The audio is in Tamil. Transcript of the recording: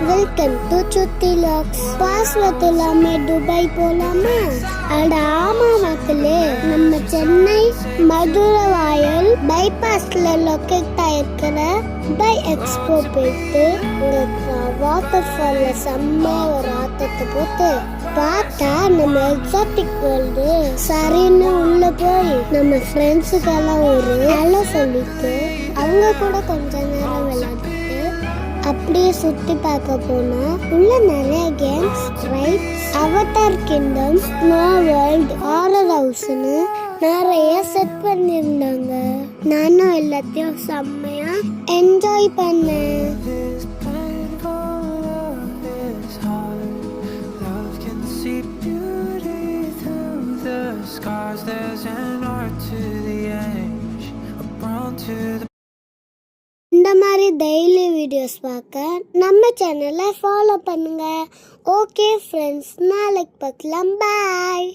வெல்கம் டு சுத்தி லாக்ஸ். பாஸ்வேர்ட் இல்லாம துபாய் போலாமா? அட ஆமா மக்களே, நம்ம சென்னை மதுரவாயல் பைபாஸ்ல லொக்கேட் ஆயிருக்கிற துபாய் எக்ஸ்போ போயிட்டு வாட்டர் ஃபால்ல செம்ம ஒரு ஆட்டத்தை போட்டு பார்த்தா நம்ம எக்ஸாட்டிக் வேர்ல்டு சரின்னு உள்ள போய் நம்ம ஃப்ரெண்ட்ஸுக்கெல்லாம் ஒரு ஹலோ சொல்லிட்டு அவங்க கூட கொஞ்ச நேரம் விளையாடிட்டு அப்படியே சுத்தி பார்க்க போனா உள்ள நிறைய games, rides, Avatar kingdom, snow world, horror ஹவுஸ்னு நிறைய செட் பண்ணிருந்தாங்க. நானும் எல்லாத்தையும் செம்மையா என்ஜாய் பண்ணேன். இந்த மாதிரி டெய்லி வீடியோஸ் பார்க்க நம்ம சேனலை ஃபாலோ பண்ணுங்க. ஓகே ஃப்ரெண்ட்ஸ், நாளைக்கு பார்க்கலாம். பாய்.